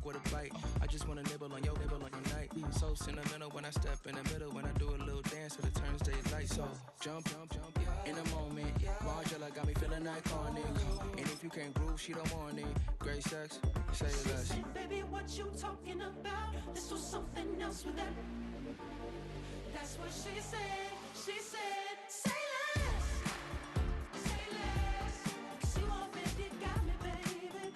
with a bite. I just wanna nibble on your night. So sentimental when I step in the middle, when I do a little dance till it turns daylight. So jump in the moment. Margella got me feeling iconic. And if you can't groove, she don't want it. Great sex, say less. Baby, what you talking about? This was something else with that. That's what she said. She said, say less. Say less. 'Cause you already got me, baby.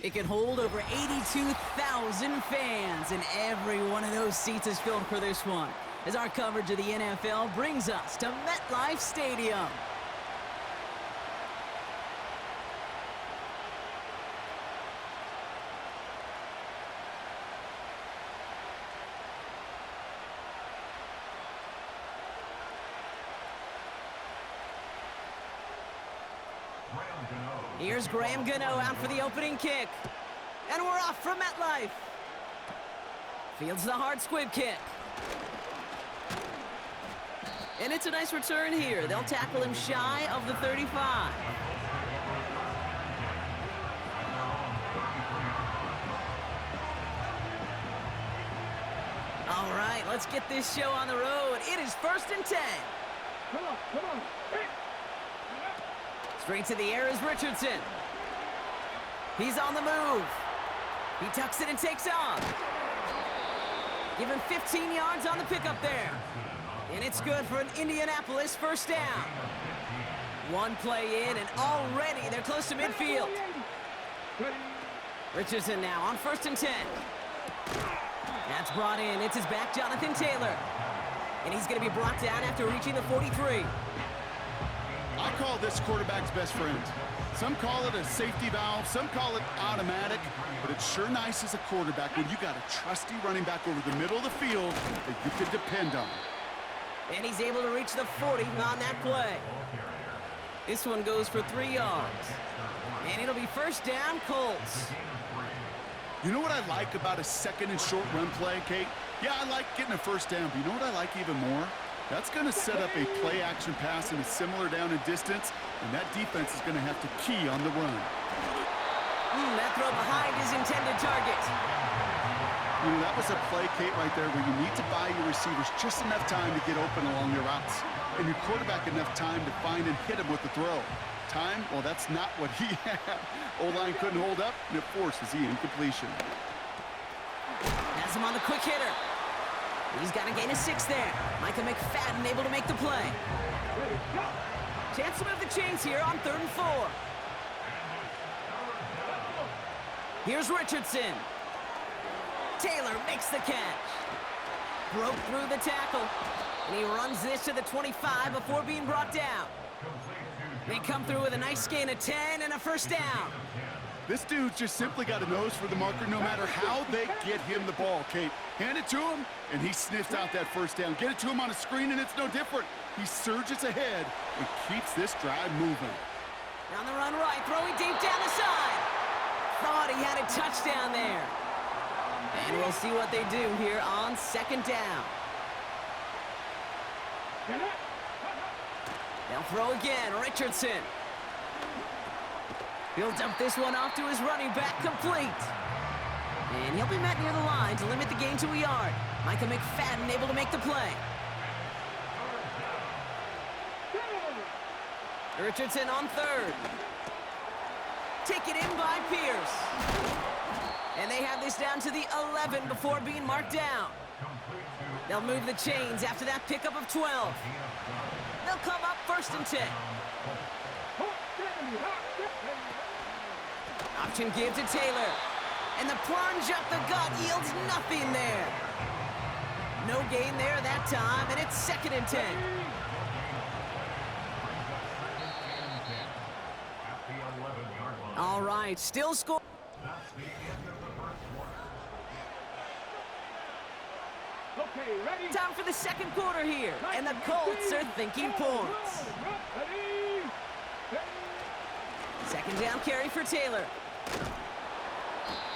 It can hold over 82,000 fans, and every one of those seats is filled for this one, as our coverage of the NFL brings us to MetLife Stadium. Here's Graham Gano out for the opening kick. And we're off from MetLife. Fields the hard squib kick. And it's a nice return here. They'll tackle him shy of the 35. All right, let's get this show on the road. It is 1st and 10. Come on. Hey. Straight to the air is Richardson. He's on the move. He tucks it and takes off. Give him 15 yards on the pickup there. And it's good for an Indianapolis first down. One play in, and already they're close to midfield. Richardson now on 1st and 10. That's brought in. It's his back, Jonathan Taylor. And he's going to be brought down after reaching the 43. I call this quarterback's best friend. Some call it a safety valve, some call it automatic, but it's sure nice as a quarterback when you got a trusty running back over the middle of the field that you can depend on. And he's able to reach the 40 on that play. This one goes for 3 yards. And it'll be first down, Colts. You know what I like about a second and short run play, Kate? Yeah, I like getting a first down, but you know what I like even more? That's going to set up a play-action pass in a similar down and distance, and that defense is going to have to key on the run. That throw behind his intended target. You know, that was a play, Kate, right there, where you need to buy your receivers just enough time to get open along your routes, and your quarterback enough time to find and hit him with the throw. Time? Well, that's not what he had. O-line couldn't hold up, and it forces the incompletion. Has him on the quick hitter. He's got a gain of 6 there. Micah McFadden able to make the play. Chance to move the chains here on 3rd and 4. Here's Richardson. Taylor makes the catch. Broke through the tackle. And he runs this to the 25 before being brought down. They come through with a nice gain of 10 and a first down. This dude's just simply got a nose for the marker no matter how they get him the ball, Kate. Hand it to him, and he sniffs out that first down. Get it to him on a screen, and it's no different. He surges ahead and keeps this drive moving. On the run right, throwing deep down the side. Thought he had a touchdown there. And we'll see what they do here on 2nd down. They'll throw again, Richardson. He'll dump this one off to his running back, complete. And he'll be met near the line to limit the gain to a yard. Micah McFadden able to make the play. Richardson on 3rd. Taken in by Pierce. And they have this down to the 11 before being marked down. They'll move the chains after that pickup of 12. They'll come up 1st and 10. Option give to Taylor. And the plunge up the gut yields nothing there. No gain there that time, and it's 2nd and 10. All right, still score. Okay, ready? Time for the 2nd quarter here, and the Colts are thinking points. Ready? 2nd down carry for Taylor.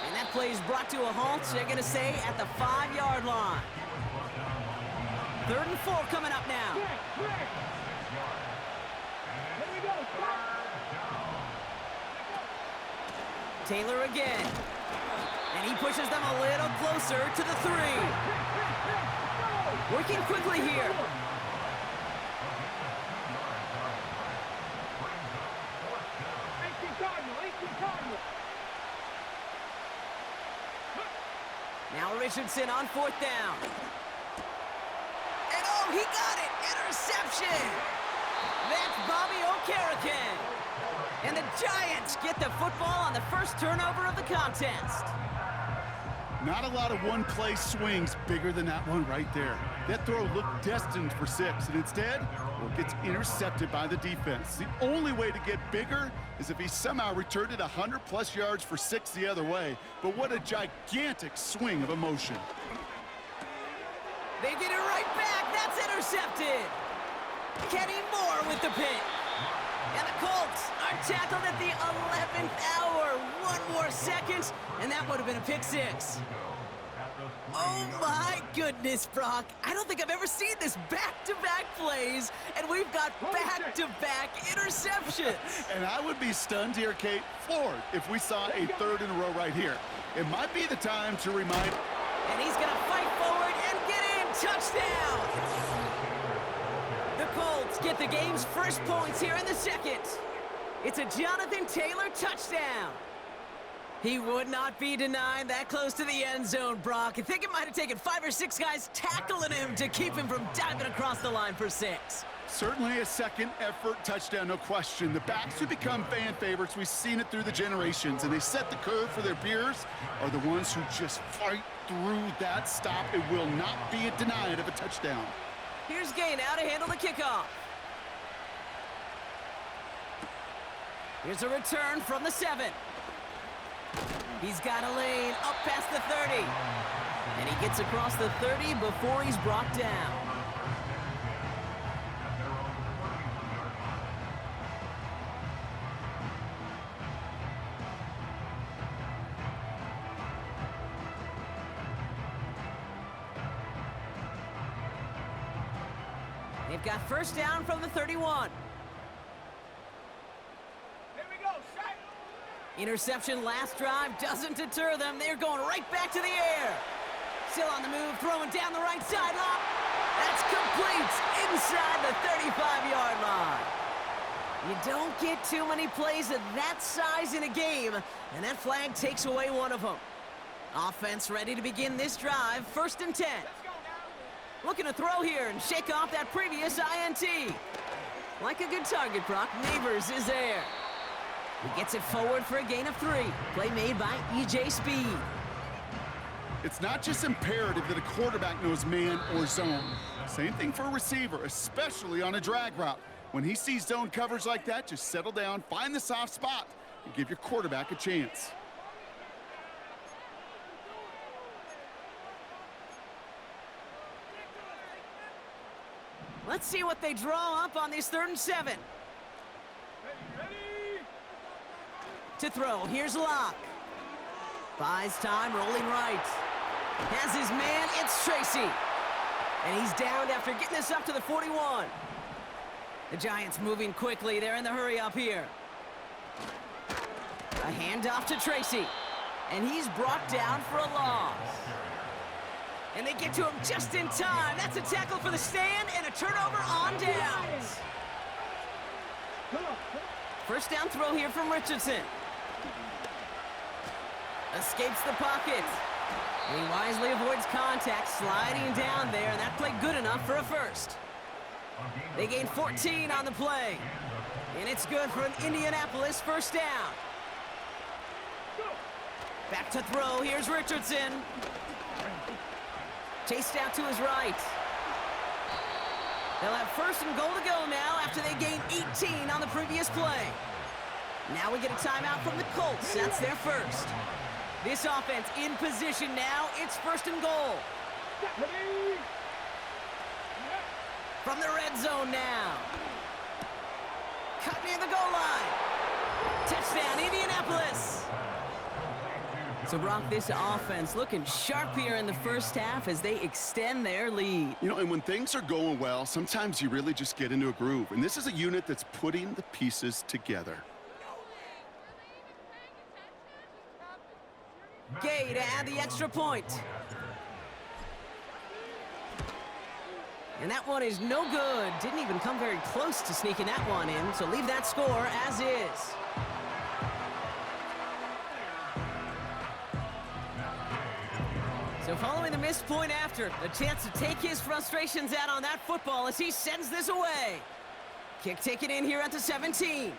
And that play is brought to a halt, they're going to say, at the 5-yard line. 3rd and 4 coming up now. Taylor again. And he pushes them a little closer to the 3. Working quickly here. 18 Cardinal. Now Richardson on 4th down. And oh, he got it! Interception! That's Bobby Okereke. And the Giants get the football on the first turnover of the contest. Not a lot of one-play swings bigger than that one right there. That throw looked destined for 6, and instead, well, it gets intercepted by the defense. The only way to get bigger is if he somehow returned it 100-plus yards for 6 the other way. But what a gigantic swing of emotion. They get it right back. That's intercepted. Kenny Moore with the pick. And the Colts are tackled at the 11th hour. 1 more second, and that would have been a pick 6. Oh my goodness, Brock. I don't think I've ever seen this back-to-back plays, and we've got back-to-back interceptions. And I would be stunned here, Kate, floored, if we saw a 3rd in a row right here. It might be the time to remind... And he's going to fight forward and get in. Touchdown! The Colts get the game's first points here in the second. It's a Jonathan Taylor touchdown. He would not be denied that close to the end zone, Brock. I think it might have taken 5 or 6 guys tackling him to keep him from diving across the line for 6. Certainly a second-effort touchdown, no question. The backs who become fan favorites, we've seen it through the generations, and they set the curve for their peers, are the ones who just fight through that stop. It will not be denied of a touchdown. Here's Gay now to handle the kickoff. Here's a return from the 7. He's got a lane up past the 30. And he gets across the 30 before he's brought down. They've got first down from the 31. Here we go, set. Interception last drive doesn't deter them. They're going right back to the air. Still on the move, throwing down the right sideline. That's complete inside the 35-yard line. You don't get too many plays of that size in a game, and that flag takes away one of them. Offense ready to begin this drive, 1st and 10. Looking to throw here and shake off that previous INT. Like a good target, Brock. Neighbors is there. He gets it forward for a gain of 3. Play made by E.J. Speed. It's not just imperative that a quarterback knows man or zone. Same thing for a receiver, especially on a drag route. When he sees zone coverage like that, just settle down, find the soft spot, and give your quarterback a chance. Let's see what they draw up on this 3rd and 7. Ready. To throw, here's Locke. Buys time, rolling right. Has his man, it's Tracy. And he's downed after getting this up to the 41. The Giants moving quickly, they're in the hurry up here. A handoff to Tracy. And he's brought down for a loss. And they get to him just in time. That's a tackle for the stand and a turnover on downs. First down throw here from Richardson. Escapes the pocket. And he wisely avoids contact, sliding down there, and that played good enough for a first. They gain 14 on the play. And it's good for an Indianapolis first down. Back to throw, here's Richardson. Chased out to his right. They'll have 1st and goal to go now after they gained 18 on the previous play. Now we get a timeout from the Colts. That's their first. This offense in position now. It's 1st and goal. Ready. From the red zone now. Cut near the goal line. Touchdown, Indianapolis. So, Brock, this offense looking sharp here in the first half as they extend their lead. You know, and when things are going well, sometimes you really just get into a groove. And this is a unit that's putting the pieces together. Gay to add the extra point. And that one is no good. Didn't even come very close to sneaking that one in, so leave that score as is. So following the missed point after, the chance to take his frustrations out on that football as he sends this away. Kick taken in here at the 17.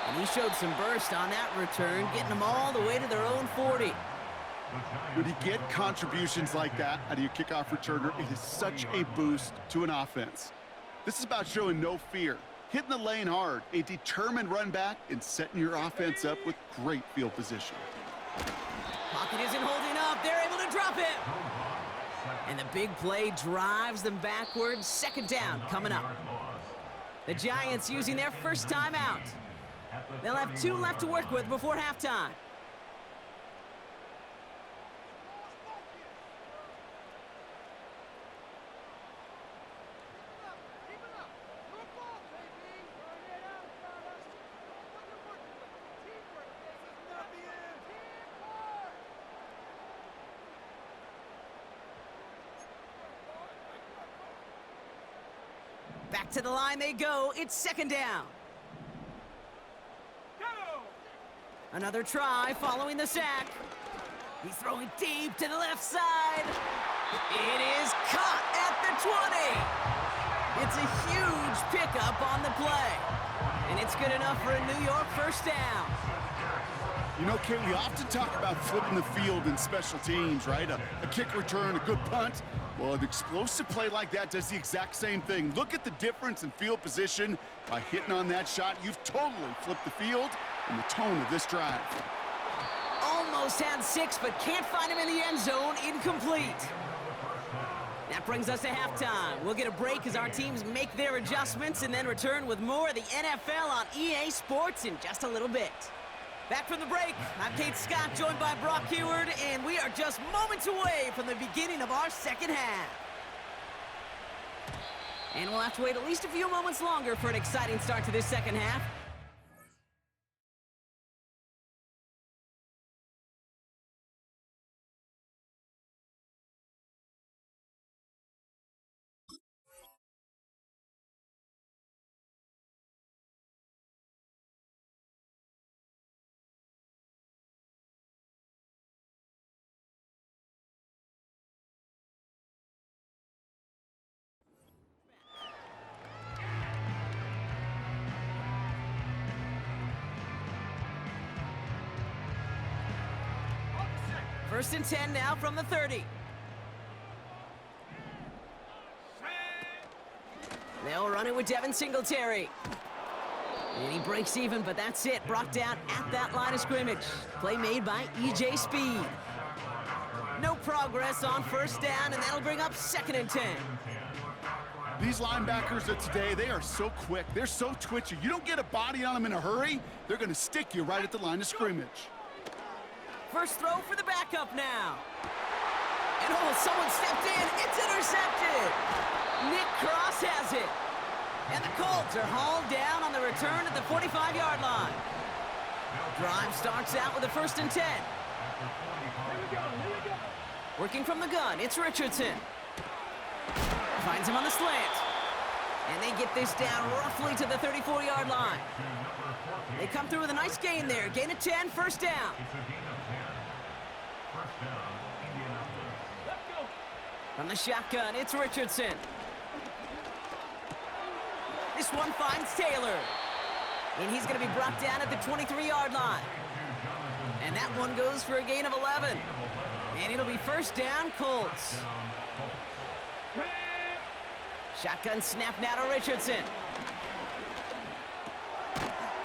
And he showed some burst on that return, getting them all the way to their own 40. When you get contributions like that out of your kickoff returner, it is such a boost to an offense. This is about showing no fear, hitting the lane hard, a determined run back, and setting your offense up with great field position. Pocket isn't holding up. They're able to drop it. And the big play drives them backwards. Second down coming up. The Giants using their first time out. They'll have 2 left to work with before halftime. Back to the line they go. It's second down. Another try following the sack. He's throwing deep to the left side. It is caught at the 20. It's a huge pickup on the play. And it's good enough for a New York first down. You know, Kate, we often talk about flipping the field in special teams, right? A kick return, a good punt. Well, an explosive play like that does the exact same thing. Look at the difference in field position. By hitting on that shot, you've totally flipped the field and the tone of this drive. Almost had 6, but can't find him in the end zone. Incomplete. That brings us to halftime. We'll get a break as our teams make their adjustments and then return with more of the NFL on EA Sports in just a little bit. Back from the break, I'm Kate Scott, joined by Brock Heward, and we are just moments away from the beginning of our second half. And we'll have to wait at least a few moments longer for an exciting start to this second half. First and 10 now from the 30. They'll run it with Devin Singletary. And he breaks even, but that's it. Brought down at that line of scrimmage. Play made by E.J. Speed. No progress on first down, and that'll bring up second and 10. These linebackers of today, they are so quick. They're so twitchy. You don't get a body on them in a hurry, they're going to stick you right at the line of scrimmage. First throw for the backup now. And oh, someone stepped in. It's intercepted. Nick Cross has it. And the Colts are hauled down on the return at the 45-yard line. Drive starts out with a first and 10. Working from the gun, it's Richardson. Finds him on the slant. And they get this down roughly to the 34-yard line. They come through with a nice gain there. Gain of 10, first down. From the shotgun, it's Richardson. This one finds Taylor. And he's going to be brought down at the 23-yard line. And that one goes for a gain of 11. And it'll be first down, Colts. Shotgun snap now to Richardson.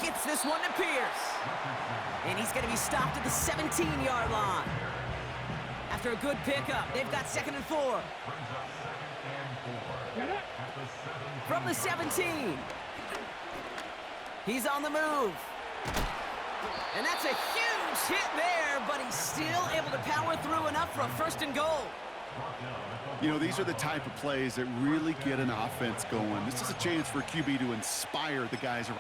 Gets this one to Pierce. And he's going to be stopped at the 17-yard line. After a good pickup, they've got second and 4. From the 17. He's on the move. And that's a huge hit there, but he's still able to power through enough for a first and goal. You know, these are the type of plays that really get an offense going. This is a chance for a QB to inspire the guys around.